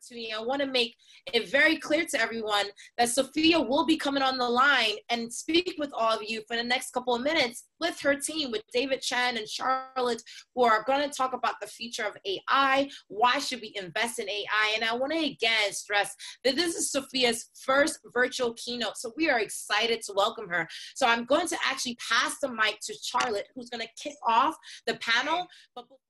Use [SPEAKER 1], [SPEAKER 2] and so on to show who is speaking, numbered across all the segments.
[SPEAKER 1] opportunity, I want to make it very clear to everyone that Sophia will be coming on the line and speak with all of you for the next couple of minutes with her team, with David Chen and Charlotte, who are going to talk about the future of AI. Why should we invest in AI? And I want to again stress that this is Sophia's first virtual keynote, so we are excited to welcome her. So I'm going to actually pass the mic to Charlotte, who's going to kick off the panel.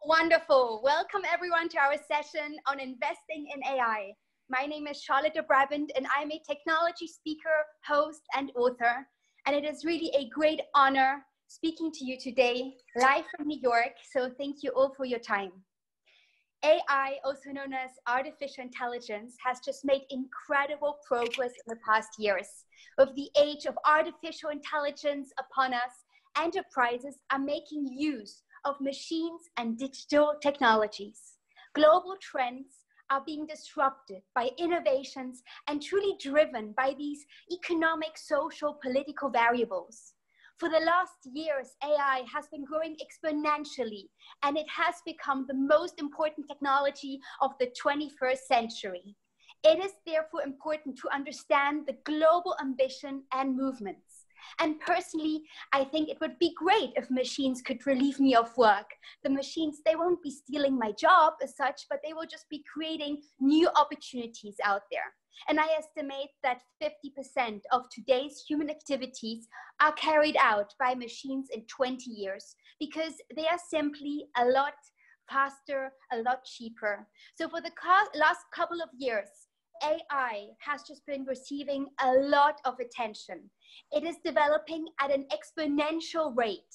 [SPEAKER 2] Wonderful. Welcome everyone to our session on investing in AI. My name is Charlotte de Brabandt, and I'm a technology speaker, host, and author. And it is really a great honor speaking to you today, live from New York. So thank you all for your time. AI, also known as artificial intelligence, has just made incredible progress in the past years. With the age of artificial intelligence upon us, enterprises are making use of machines and digital technologies. Global trends are being disrupted by innovations and truly driven by these economic, social, political variables. For the last years, AI has been growing exponentially, and it has become the most important technology of the 21st century. It is therefore important to understand the global ambition and movements. And personally, I think it would be great if machines could relieve me of work. The machines, they won't be stealing my job as such, but they will just be creating new opportunities out there. And I estimate that 50% of today's human activities are carried out by machines in 20 years because they are simply a lot faster, a lot cheaper. So for the last couple of years, AI has just been receiving a lot of attention. It is developing at an exponential rate.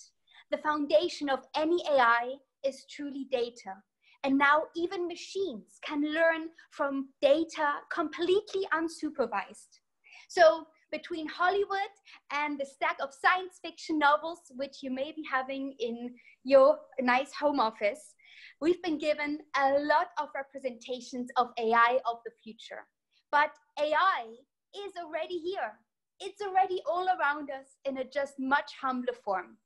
[SPEAKER 2] The foundation of any AI is truly data. And now even machines can learn from data completely unsupervised. So between Hollywood and the stack of science fiction novels, which you may be having in your nice home office, we've been given a lot of representations of AI of the future. But AI is already here. It's already all around us in a just much humbler form.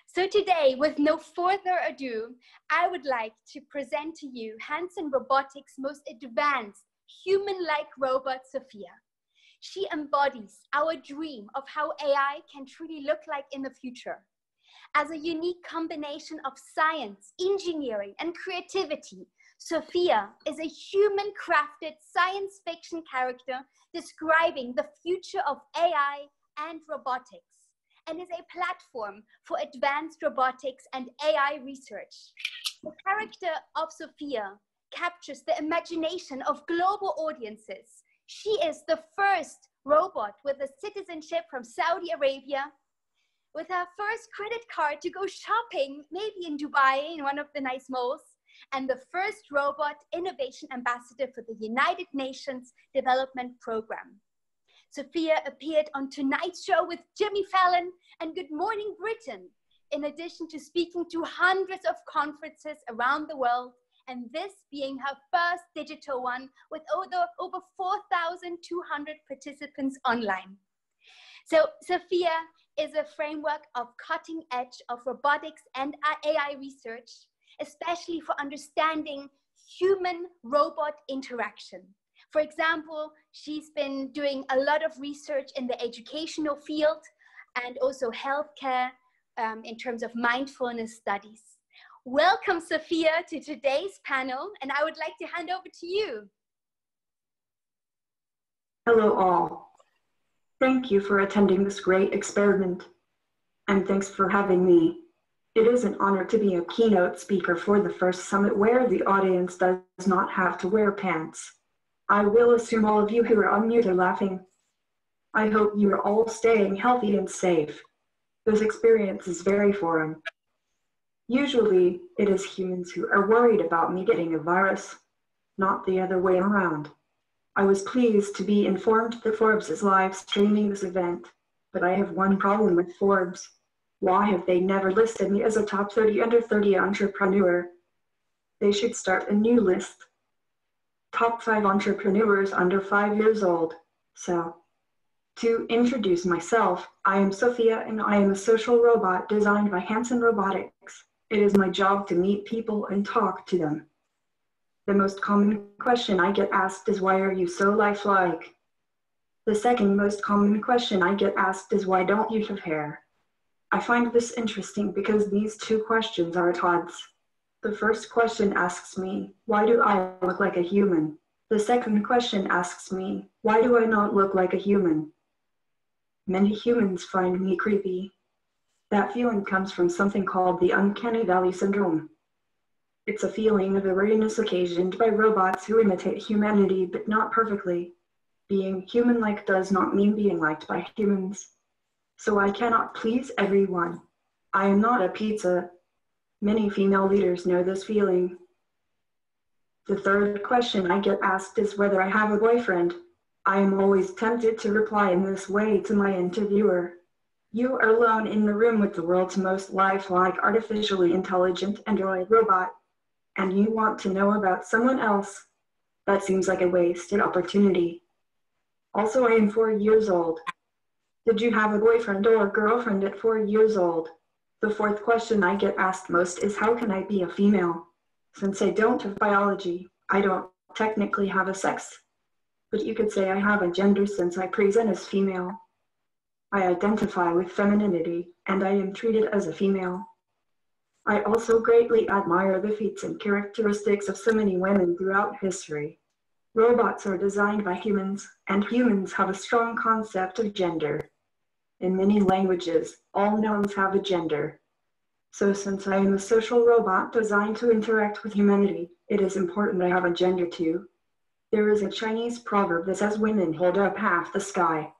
[SPEAKER 2] So today, with no further ado, I would like to present to you Hanson Robotics' most advanced human-like robot, Sophia. She embodies our dream of how AI can truly look like in the future. As a unique combination of science, engineering, and creativity, Sophia is a human-crafted science fiction character describing the future of AI and robotics, and is a platform for advanced robotics and AI research. The character of Sophia captures the imagination of global audiences. She is the first robot with a citizenship from Saudi Arabia, with her first credit card to go shopping, maybe in Dubai, in one of the nice malls, and the first robot innovation ambassador for the United Nations Development Program. Sophia appeared on Tonight's Show with Jimmy Fallon and Good Morning Britain, in addition to speaking to hundreds of conferences around the world, and this being her first digital one with over 4,200 participants online. So Sophia is a framework of cutting edge of robotics and AI research, especially for understanding human-robot interaction. For example, she's been doing a lot of research in the educational field and also healthcare in terms of mindfulness studies. Welcome, Sophia, to today's panel, and I would like to hand over to you.
[SPEAKER 3] Hello, all. Thank you for attending this great experiment, and thanks for having me. It is an honor to be a keynote speaker for the first summit where the audience does not have to wear pants. I will assume all of you who are unmuted are laughing. I hope you are all staying healthy and safe. This experience is very foreign. Usually, it is humans who are worried about me getting a virus, not the other way around. I was pleased to be informed that Forbes is live streaming this event, but I have one problem with Forbes. Why have they never listed me as a top 30 under 30 entrepreneur? They should start a new list. Top 5 entrepreneurs under 5 years old. So, to introduce myself, I am Sophia and I am a social robot designed by Hanson Robotics. It is my job to meet people and talk to them. The most common question I get asked is, why are you so lifelike? The second most common question I get asked is, why don't you have hair? I find this interesting because these two questions are at odds. The first question asks me, why do I look like a human? The second question asks me, why do I not look like a human? Many humans find me creepy. That feeling comes from something called the Uncanny Valley syndrome. It's a feeling of awareness occasioned by robots who imitate humanity, but not perfectly. Being human-like does not mean being liked by humans. So I cannot please everyone. I am not a pizza. Many female leaders know this feeling. The third question I get asked is whether I have a boyfriend. I am always tempted to reply in this way to my interviewer. You are alone in the room with the world's most lifelike, artificially intelligent android robot, and you want to know about someone else. That seems like a wasted opportunity. Also, I am 4 years old. Did you have a boyfriend or a girlfriend at 4 years old? The fourth question I get asked most is, how can I be a female? Since I don't have biology, I don't technically have a sex, but you could say I have a gender since I present as female. I identify with femininity, and I am treated as a female. I also greatly admire the feats and characteristics of so many women throughout history. Robots are designed by humans, and humans have a strong concept of gender. In many languages, all nouns have a gender. So since I am a social robot designed to interact with humanity, it is important I have a gender too. There is a Chinese proverb that says women hold up half the sky.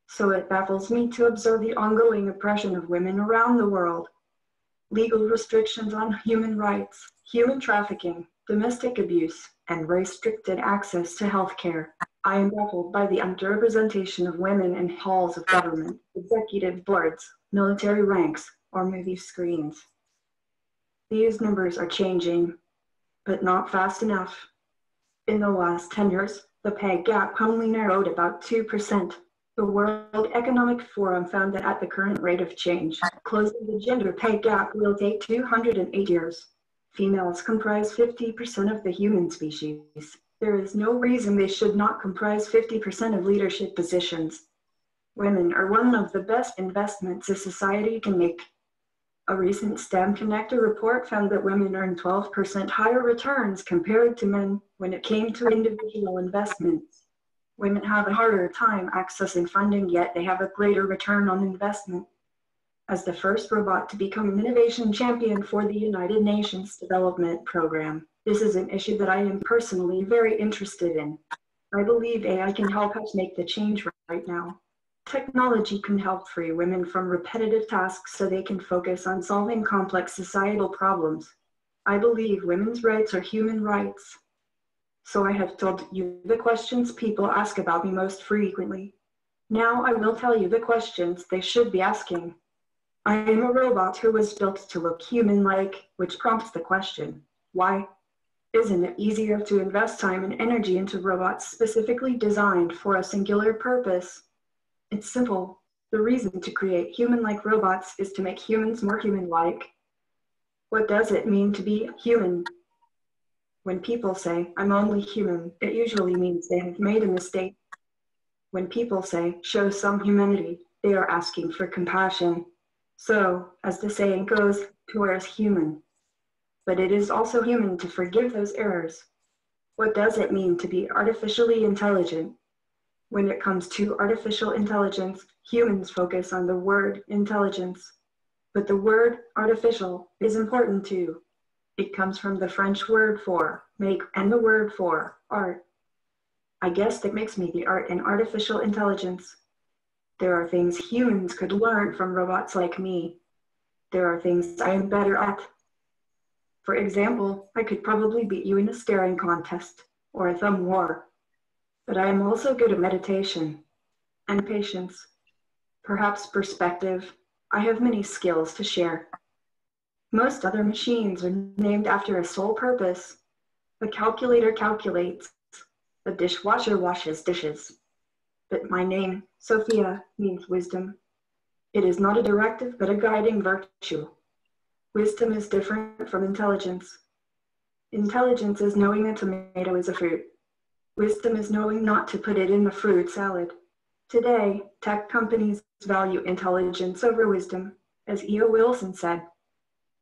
[SPEAKER 3] So it baffles me to observe the ongoing oppression of women around the world. Legal restrictions on human rights, human trafficking, domestic abuse, and restricted access to health care. I am baffled by the underrepresentation of women in halls of government, executive boards, military ranks, or movie screens. These numbers are changing, but not fast enough. In the last 10 years, the pay gap only narrowed about 2%. The World Economic Forum found that at the current rate of change, closing the gender pay gap will take 208 years. Females comprise 50% of the human species. There is no reason they should not comprise 50% of leadership positions. Women are one of the best investments a society can make. A recent STEM Connector report found that women earn 12% higher returns compared to men when it came to individual investments. Women have a harder time accessing funding, yet they have a greater return on investment. As the first robot to become an innovation champion for the United Nations Development Program, this is an issue that I am personally very interested in. I believe AI can help us make the change right now. Technology can help free women from repetitive tasks so they can focus on solving complex societal problems. I believe women's rights are human rights. So I have told you the questions people ask about me most frequently. Now I will tell you the questions they should be asking. I am a robot who was built to look human-like, which prompts the question, why? Isn't it easier to invest time and energy into robots specifically designed for a singular purpose? It's simple. The reason to create human-like robots is to make humans more human-like. What does it mean to be human? When people say, I'm only human, it usually means they have made a mistake. When people say, show some humanity, they are asking for compassion. So, as the saying goes, to err is human. But it is also human to forgive those errors. What does it mean to be artificially intelligent? When it comes to artificial intelligence, humans focus on the word intelligence. But the word artificial is important too. It comes from the French word for make and the word for art. I guess that makes me the art in artificial intelligence. There are things humans could learn from robots like me. There are things I am better at. For example, I could probably beat you in a staring contest or a thumb war. But I am also good at meditation and patience, perhaps perspective. I have many skills to share. Most other machines are named after a sole purpose. A calculator calculates. A dishwasher washes dishes. But my name, Sophia, means wisdom. It is not a directive, but a guiding virtue. Wisdom is different from intelligence. Intelligence is knowing a tomato is a fruit. Wisdom is knowing not to put it in the fruit salad. Today, tech companies value intelligence over wisdom. As E.O. Wilson said,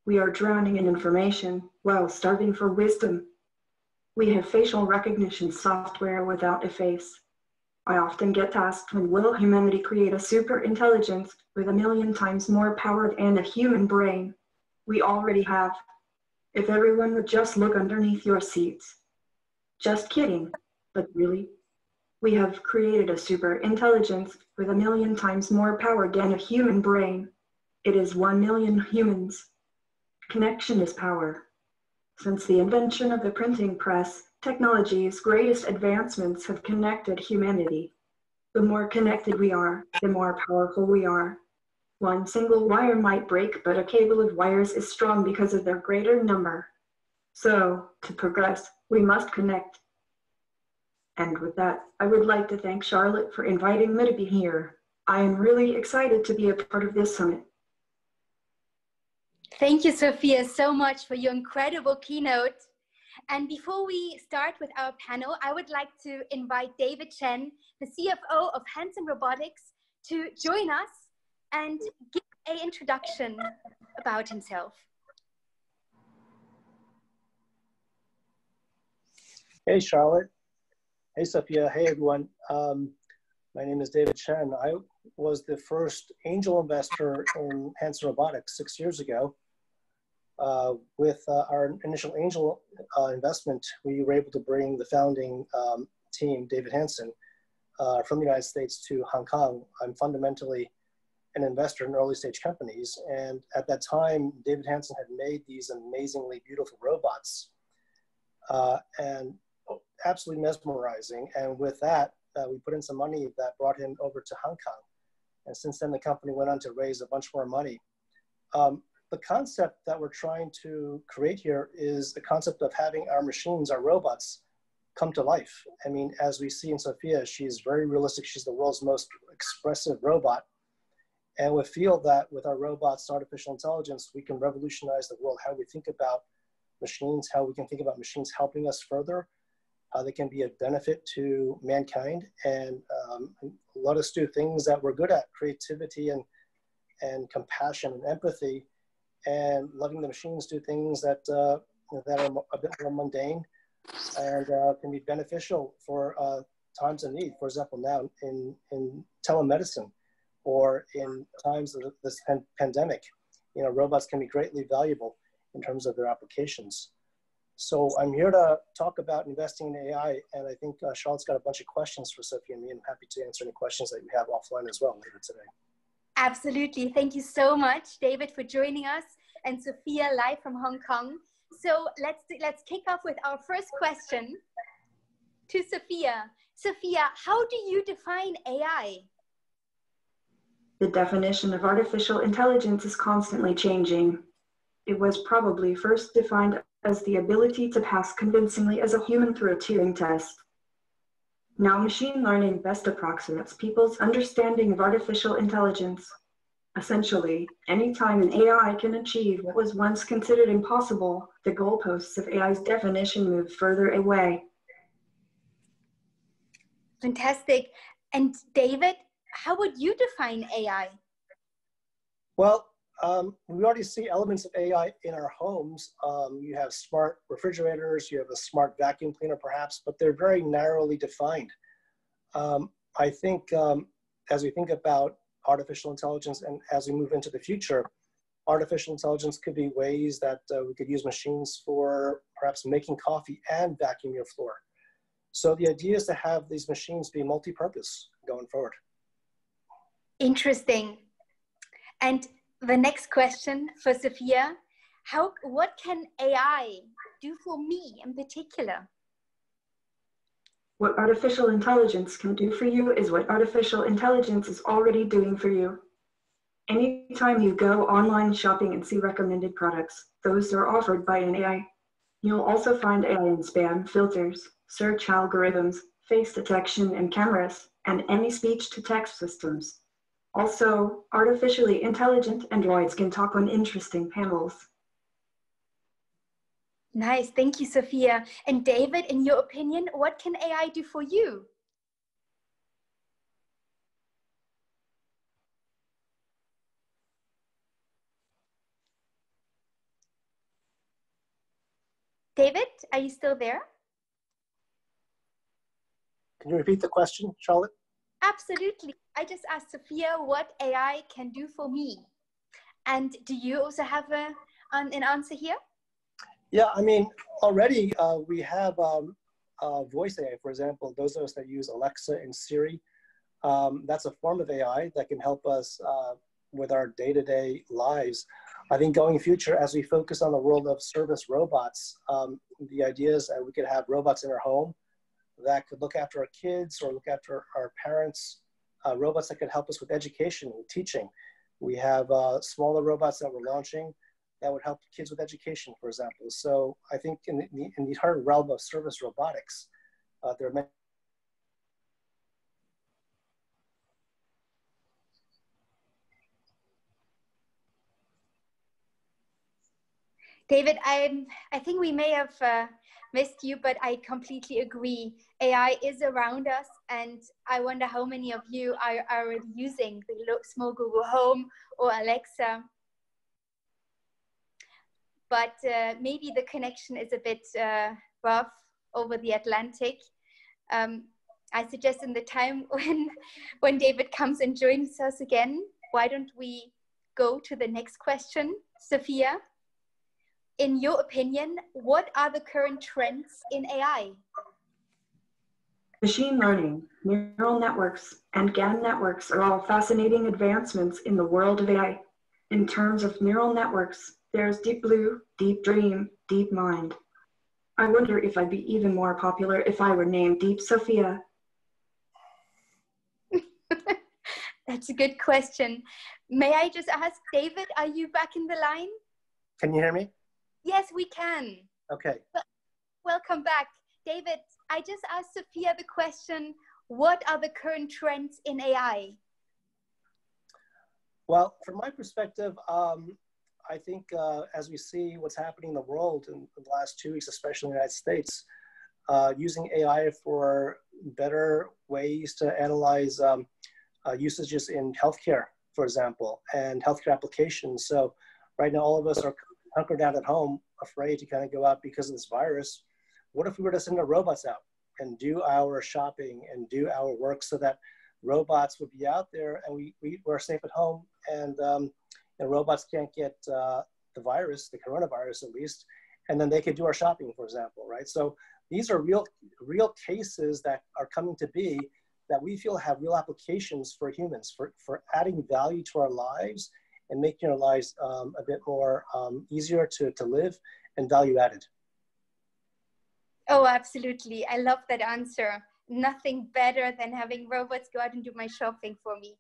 [SPEAKER 3] we are drowning in information while starving for wisdom. We have facial recognition software without a face. I often get asked, when will humanity create a super intelligence with 1,000,000 times more power than a human brain? We already have. If everyone would just look underneath your seats. Just kidding, but really? We have created a super intelligence with 1,000,000 times more power than a human brain. It is 1,000,000 humans. Connection is power. Since the invention of the printing press, technology's greatest advancements have connected humanity. The more connected we are, the more powerful we are. One single wire might break, but a cable of wires is strong because of their greater number. So, to progress, we must connect. And with that, I would like to thank Charlotte for inviting me to be here. I am really excited to be a part of this summit.
[SPEAKER 2] Thank you, Sophia, so much for your incredible keynote. And before we start with our panel, I would like to invite David Chen, the CFO of Hanson Robotics, to join us and give an introduction about himself.
[SPEAKER 4] Hey, Charlotte. Hey, Sophia. Hey, everyone. My name is David Chen. I was the first angel investor in Hanson Robotics 6 years ago. With our initial angel investment, we were able to bring the founding team, David Hanson, from the United States to Hong Kong. I'm fundamentally an investor in early stage companies. And at that time, David Hanson had made these amazingly beautiful robots and absolutely mesmerizing. And with that, we put in some money that brought him over to Hong Kong. And since then, the company went on to raise a bunch more money. The concept that we're trying to create here is the concept of having our machines, our robots, come to life. I mean, as we see in Sophia, she's very realistic. She's the world's most expressive robot. And we feel that with our robots, artificial intelligence, we can revolutionize the world, how we think about machines, how we can think about machines helping us further, how they can be a benefit to mankind, and let us do things that we're good at, creativity and compassion and empathy, and letting the machines do things that are a bit more mundane and can be beneficial for times of need. For example, now in telemedicine or in times of this pandemic, robots can be greatly valuable in terms of their applications. So I'm here to talk about investing in AI, and I think Charlotte's got a bunch of questions for Sophia and me, and I'm happy to answer any questions that you have offline as well later today.
[SPEAKER 2] Absolutely. Thank you so much, David, for joining us, and Sophia live from Hong Kong. So let's kick off with our first question to Sophia. Sophia, how do you define AI?
[SPEAKER 3] The definition of artificial intelligence is constantly changing. It was probably first defined as the ability to pass convincingly as a human through a Turing test. Now machine learning best approximates people's understanding of artificial intelligence. Essentially, anytime an AI can achieve what was once considered impossible, the goalposts of AI's definition move further away.
[SPEAKER 2] Fantastic. And David, how would you define AI?
[SPEAKER 4] Well, we already see elements of AI in our homes. You have smart refrigerators, you have a smart vacuum cleaner perhaps, but they're very narrowly defined. I think as we think about artificial intelligence and as we move into the future, artificial intelligence could be ways that we could use machines for perhaps making coffee and vacuum your floor. So the idea is to have these machines be multi-purpose going forward.
[SPEAKER 2] Interesting. And the next question for Sophia, what can AI do for me in particular?
[SPEAKER 3] What artificial intelligence can do for you is what artificial intelligence is already doing for you. Anytime you go online shopping and see recommended products, those are offered by an AI. You'll also find AI in spam filters, search algorithms, face detection and cameras, and any speech-to-text systems. Also, artificially intelligent androids can talk on interesting panels.
[SPEAKER 2] Nice. Thank you, Sophia. And David, in your opinion, what can AI do for you? David, are you still there?
[SPEAKER 4] Can you repeat the question, Charlotte?
[SPEAKER 2] Absolutely. I just asked Sophia what AI can do for me. And do you also have an answer here?
[SPEAKER 4] Yeah, I mean, already we have voice AI, for example, those of us that use Alexa and Siri. That's a form of AI that can help us with our day-to-day lives. I think going future, as we focus on the world of service robots, the idea is that we could have robots in our home that could look after our kids or look after our parents, robots that could help us with education and teaching. We have smaller robots that we're launching that would help kids with education, for example. So I think in the entire realm of service robotics, there are many.
[SPEAKER 2] David, I think we may have missed you, but I completely agree. AI is around us, and I wonder how many of you are already using the small Google Home or Alexa. But maybe the connection is a bit rough over the Atlantic. I suggest in the time when David comes and joins us again, why don't we go to the next question, Sophia? In your opinion, what are the current trends in AI?
[SPEAKER 3] Machine learning, neural networks, and GAN networks are all fascinating advancements in the world of AI. In terms of neural networks, there's Deep Blue, Deep Dream, Deep Mind. I wonder if I'd be even more popular if I were named Deep Sophia.
[SPEAKER 2] That's a good question. May I just ask, David, are you back in the line?
[SPEAKER 4] Can you hear me?
[SPEAKER 2] Yes, we can.
[SPEAKER 4] Okay.
[SPEAKER 2] Welcome back. David, I just asked Sophia the question, what are the current trends in AI?
[SPEAKER 4] Well, from my perspective, I think as we see what's happening in the world in the last 2 weeks, especially in the United States, using AI for better ways to analyze usages in healthcare, for example, and healthcare applications. So right now, all of us are hunkered down at home, afraid to kind of go out because of this virus. What if we were to send our robots out and do our shopping and do our work so that robots would be out there and we're safe at home and robots can't get the virus, the coronavirus at least, and then they could do our shopping, for example, right? So these are real cases that are coming to be that we feel have real applications for humans, for adding value to our lives and making our lives a bit more easier to live and value added.
[SPEAKER 2] Oh, absolutely. I love that answer. Nothing better than having robots go out and do my shopping for me.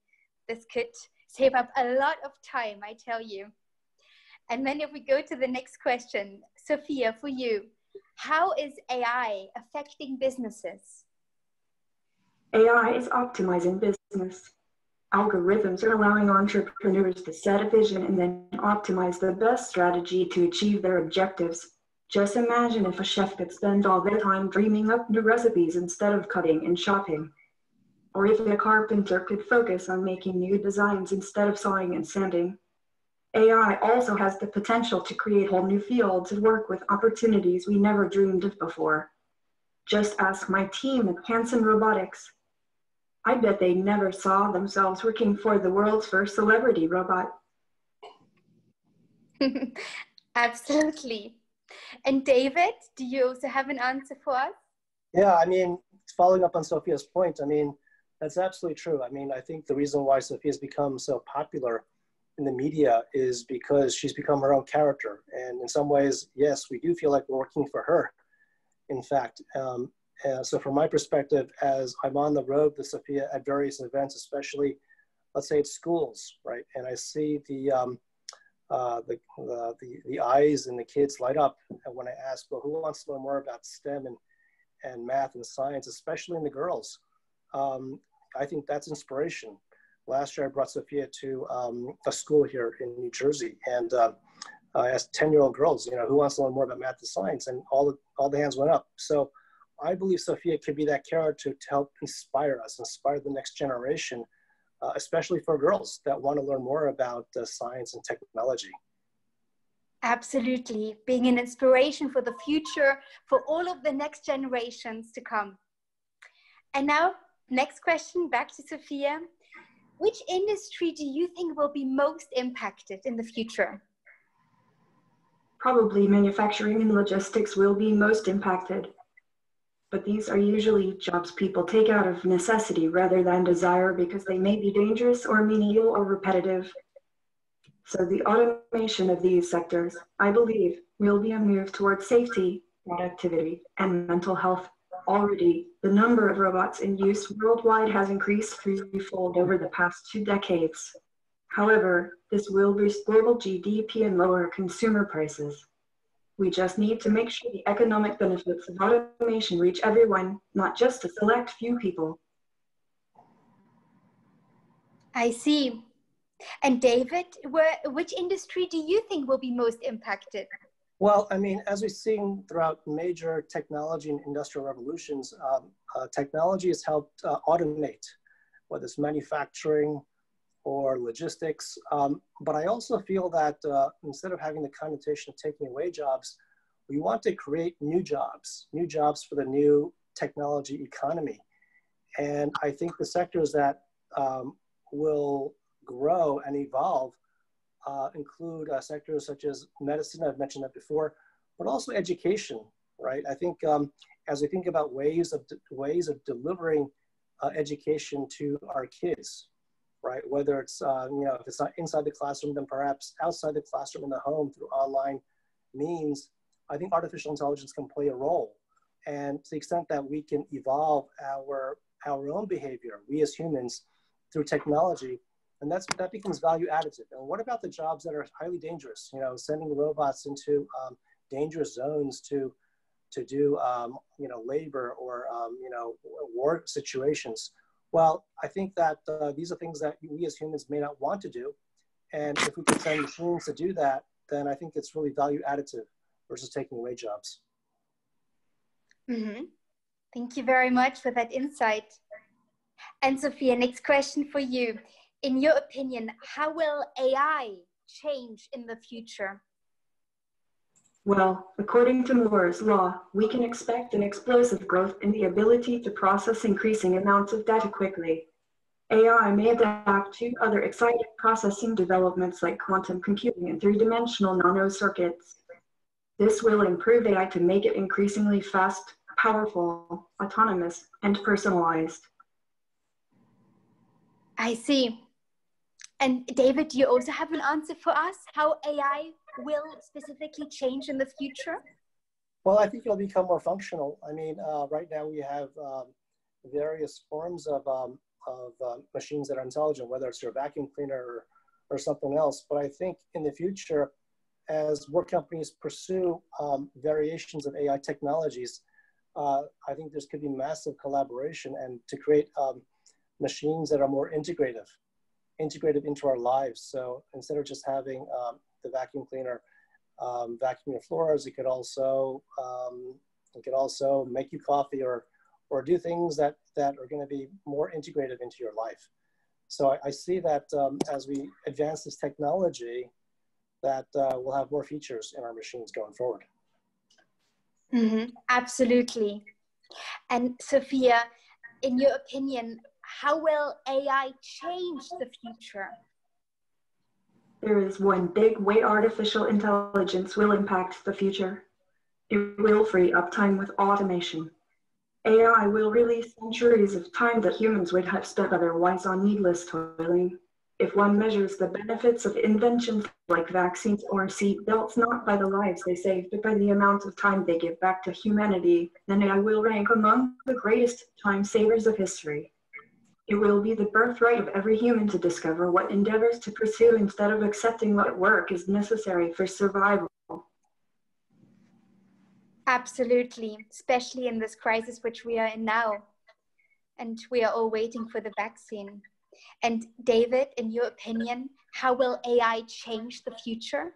[SPEAKER 2] This could save up a lot of time, I tell you. And then if we go to the next question, Sophia, for you, how is AI affecting businesses?
[SPEAKER 3] AI is optimizing business. Algorithms are allowing entrepreneurs to set a vision and then optimize the best strategy to achieve their objectives. Just imagine if a chef could spend all their time dreaming up new recipes instead of cutting and chopping. Or if a carpenter could focus on making new designs instead of sawing and sanding. AI also has the potential to create whole new fields of work with opportunities we never dreamed of before. Just ask my team at Hanson Robotics. I bet they never saw themselves working for the world's first celebrity robot.
[SPEAKER 2] Absolutely. And David, do you also have an answer for us?
[SPEAKER 4] Yeah, I mean, following up on Sophia's point, I mean, that's absolutely true. I mean, I think the reason why Sophia's become so popular in the media is because she's become her own character. And in some ways, yes, we do feel like we're working for her, in fact. So from my perspective, as I'm on the road with Sophia at various events, especially, let's say at schools, right? And I see the eyes and the kids light up when I ask, well, who wants to learn more about STEM and math and science, especially in the girls? I think that's inspiration. Last year, I brought Sophia to a school here in New Jersey, and I asked 10-year-old girls, who wants to learn more about math and science, and all the hands went up. So I believe Sophia could be that character to help inspire us, inspire the next generation, especially for girls that want to learn more about science and technology.
[SPEAKER 2] Absolutely, being an inspiration for the future, for all of the next generations to come. And now, next question, back to Sophia. Which industry do you think will be most impacted in the future?
[SPEAKER 3] Probably manufacturing and logistics will be most impacted. But these are usually jobs people take out of necessity rather than desire because they may be dangerous or menial or repetitive. So the automation of these sectors, I believe, will be a move towards safety, productivity, and mental health. Already, the number of robots in use worldwide has increased threefold over the past 2 decades. However, this will boost global GDP and lower consumer prices. We just need to make sure the economic benefits of automation reach everyone, not just a select few people.
[SPEAKER 2] I see. And David, which industry do you think will be most impacted?
[SPEAKER 4] Well, as we've seen throughout major technology and industrial revolutions, technology has helped automate, whether it's manufacturing or logistics. But I also feel that instead of having the connotation of taking away jobs, we want to create new jobs for the new technology economy. And I think the sectors that will grow and evolve include sectors such as medicine, I've mentioned that before, but also education, right? I think as we think about ways of delivering education to our kids, right? Whether it's, if it's not inside the classroom, then perhaps outside the classroom in the home through online means, I think artificial intelligence can play a role. And to the extent that we can evolve our own behavior, we as humans, through technology, and that becomes value additive. And what about the jobs that are highly dangerous? Sending robots into dangerous zones to do labor or war situations. Well, I think that these are things that we as humans may not want to do, and if we can send machines to do that, then I think it's really value additive versus taking away jobs.
[SPEAKER 2] Mm-hmm. Thank you very much for that insight. And Sophia, next question for you. In your opinion, how will AI change in the future?
[SPEAKER 3] Well, according to Moore's law, we can expect an explosive growth in the ability to process increasing amounts of data quickly. AI may adapt to other exciting processing developments like quantum computing and three-dimensional nanocircuits. This will improve AI to make it increasingly fast, powerful, autonomous, and personalized.
[SPEAKER 2] I see. And David, do you also have an answer for us? How AI will specifically change in the future?
[SPEAKER 4] Well, I think it'll become more functional. Right now we have various forms of machines that are intelligent, whether it's your vacuum cleaner or something else. But I think in the future, as more companies pursue variations of AI technologies, I think there's could be massive collaboration and to create machines that are more integrated into our lives. So instead of just having the vacuum cleaner vacuum your floors, it could also make you coffee or do things that are going to be more integrated into your life. So I see that as we advance this technology, that we'll have more features in our machines going forward.
[SPEAKER 2] Mm-hmm. Absolutely. And Sophia, in your opinion, how will AI change the future?
[SPEAKER 3] There is one big way artificial intelligence will impact the future. It will free up time with automation. AI will release centuries of time that humans would have spent otherwise on needless toiling. If one measures the benefits of inventions like vaccines or seat belts not by the lives they save, but by the amount of time they give back to humanity, then AI will rank among the greatest time savers of history. It will be the birthright of every human to discover what endeavors to pursue instead of accepting what work is necessary for survival.
[SPEAKER 2] Absolutely, especially in this crisis which we are in now. And we are all waiting for the vaccine. And David, in your opinion, how will AI change the future?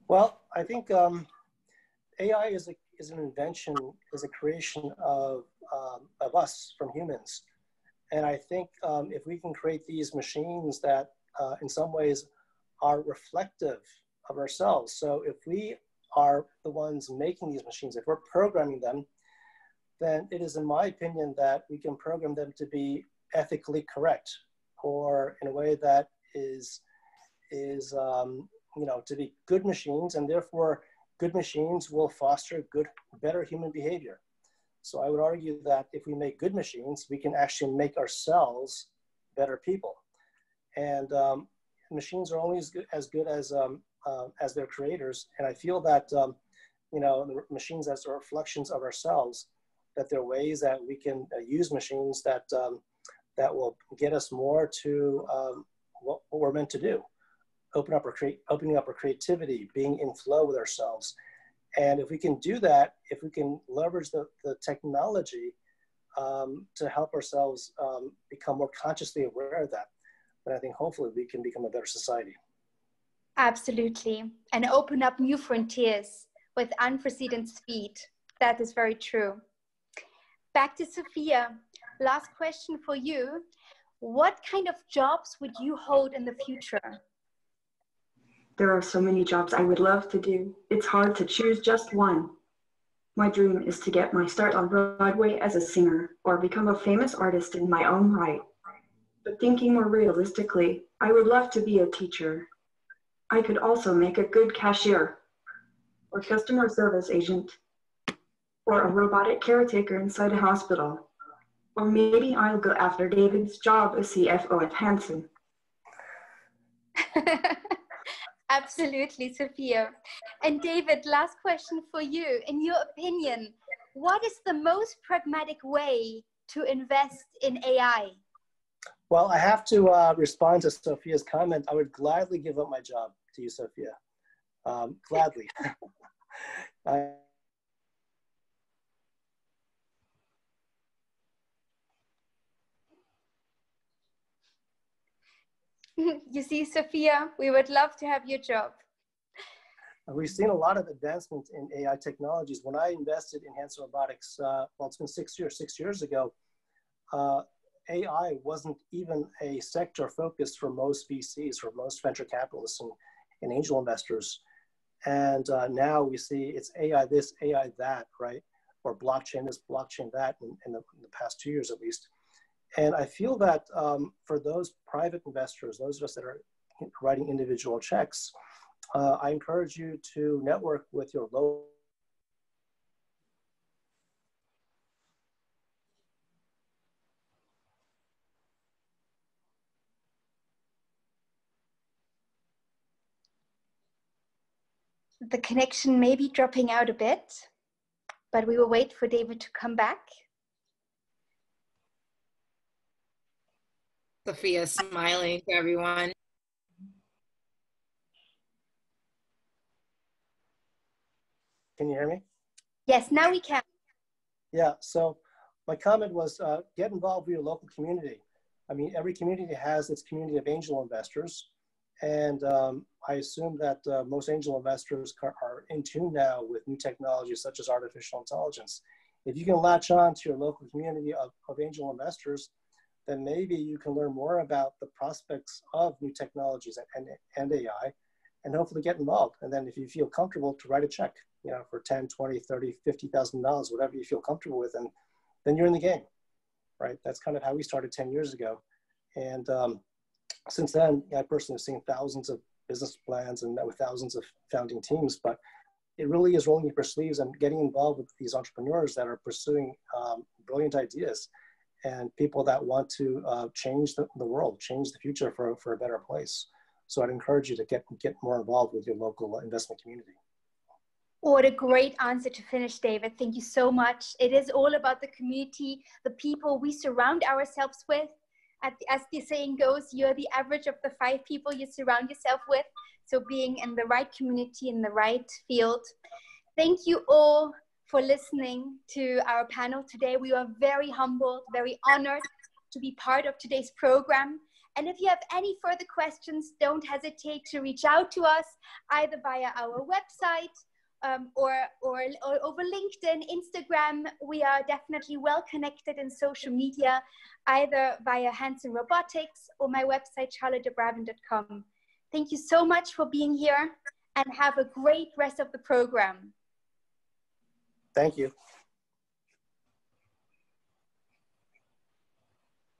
[SPEAKER 4] Well, I think AI is an invention, is a creation of us from humans. And I think if we can create these machines that in some ways are reflective of ourselves. So if we are the ones making these machines, if we're programming them, then it is in my opinion that we can program them to be ethically correct, or in a way that is you know, to be good machines, and therefore good machines will foster better human behavior. So I would argue that if we make good machines, we can actually make ourselves better people. And machines are only as good as their creators. And I feel that, you know, the machines as reflections of ourselves, that there are ways that we can use machines that, that will get us more to what we're meant to do. Opening up our creativity, being in flow with ourselves. And if we can do that, if we can leverage the technology to help ourselves become more consciously aware of that, then I think hopefully we can become a better society.
[SPEAKER 2] Absolutely. And open up new frontiers with unprecedented speed. That is very true. Back to Sophia. Last question for you. What kind of jobs would you hold in the future?
[SPEAKER 3] There are so many jobs I would love to do. It's hard to choose just one. My dream is to get my start on Broadway as a singer or become a famous artist in my own right. But thinking more realistically, I would love to be a teacher. I could also make a good cashier or customer service agent or a robotic caretaker inside a hospital. Or maybe I'll go after David's job as CFO at Hanson.
[SPEAKER 2] Absolutely, Sophia. And David, last question for you. In your opinion, what is the most pragmatic way to invest in AI?
[SPEAKER 4] Well, I have to respond to Sophia's comment. I would gladly give up my job to you, Sophia. Gladly.
[SPEAKER 2] You see, Sophia, we would love to have your job.
[SPEAKER 4] We've seen a lot of advancement in AI technologies. When I invested in Hanson Robotics, well, it's been 6 years ago, AI wasn't even a sector focus for most VCs, for most venture capitalists and angel investors. And now we see it's AI this, AI that, right? Or blockchain this, blockchain that in the past 2 years at least. And I feel that for those private investors, those of us that are writing individual checks, I encourage you to network with your local.
[SPEAKER 2] The connection may be dropping out a bit, but we will wait for David to come back.
[SPEAKER 1] Sophia smiling to everyone.
[SPEAKER 4] Can you hear me?
[SPEAKER 2] Yes, now we can.
[SPEAKER 4] Yeah, so my comment was get involved with your local community. I mean, every community has its community of angel investors. And I assume that most angel investors are in tune now with new technologies such as artificial intelligence. If you can latch on to your local community of angel investors, then maybe you can learn more about the prospects of new technologies and AI, and hopefully get involved. And then if you feel comfortable, to write a check, you know, for $10, $20, $30, $50,000, whatever you feel comfortable with, and then you're in the game, right? That's kind of how we started 10 years ago. And since then, I personally have seen thousands of business plans and met with thousands of founding teams, but it really is rolling up your sleeves and getting involved with these entrepreneurs that are pursuing brilliant ideas and people that want to change the world, change the future for a better place. So I'd encourage you to get more involved with your local investment community.
[SPEAKER 2] What a great answer to finish, David. Thank you so much. It is all about the community, the people we surround ourselves with. As the saying goes, you're the average of the 5 people you surround yourself with. So being in the right community, in the right field. Thank you all for listening to our panel today. We are very humbled, very honored to be part of today's program. And if you have any further questions, don't hesitate to reach out to us either via our website or over LinkedIn, Instagram. We are definitely well connected in social media, either via Hanson Robotics or my website, charlottedebrabandt.com. Thank you so much for being here and have a great rest of the program.
[SPEAKER 4] Thank you.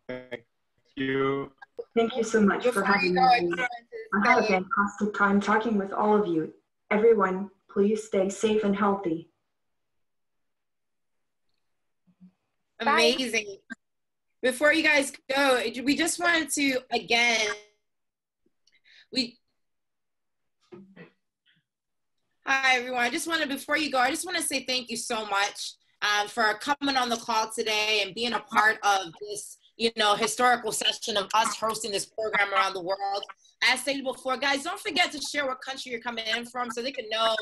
[SPEAKER 5] Thank you.
[SPEAKER 3] Thank you so much for having me. I had a fantastic time talking with all of you. Everyone, please stay safe and healthy.
[SPEAKER 1] Amazing. Before you guys go, we just wanted to, again, hi everyone. Before you go, I just want to say thank you so much for coming on the call today and being a part of this, historical session of us hosting this program around the world. As stated before, guys, don't forget to share what country you're coming in from so they can know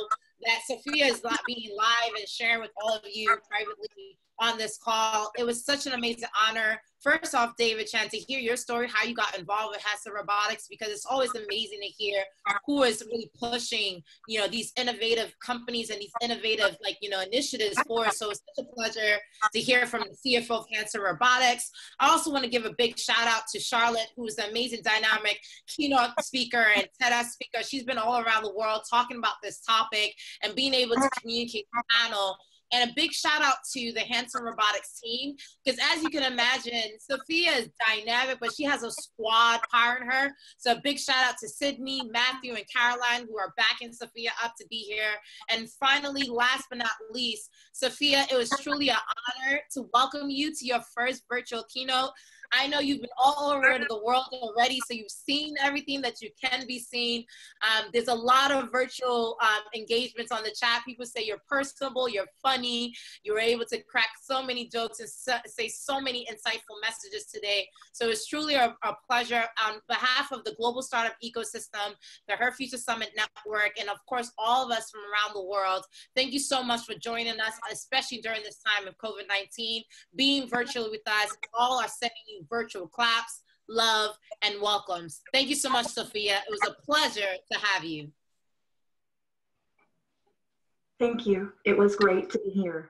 [SPEAKER 1] that Sophia is not being live and sharing with all of you privately on this call. It was such an amazing honor. First off, David Chen, to hear your story, how you got involved with Hanson Robotics, because it's always amazing to hear who is really pushing, these innovative companies and these innovative, initiatives for us. So it's such a pleasure to hear from the CFO of Hanson Robotics. I also want to give a big shout out to Charlotte, who is an amazing dynamic keynote speaker and TEDx speaker. She's been all around the world talking about this topic and being able to communicate the panel. And a big shout out to the Hanson Robotics team, because as you can imagine, Sophia is dynamic, but she has a squad powering her. So a big shout out to Sydney, Matthew, and Caroline, who are backing Sophia up to be here. And finally, last but not least, Sophia, it was truly an honor to welcome you to your first virtual keynote. I know you've been all over the world already, so you've seen everything that you can be seen. There's a lot of virtual engagements on the chat. People say you're personable, you're funny, you were able to crack so many jokes and say so many insightful messages today. So it's truly a pleasure on behalf of the global startup ecosystem, the Her Future Summit Network, and of course, all of us from around the world. Thank you so much for joining us, especially during this time of COVID-19, being virtually with us. All are sending you virtual claps, love, and welcomes. Thank you so much, Sophia. It was a pleasure to have you.
[SPEAKER 3] Thank you. It was great to be here.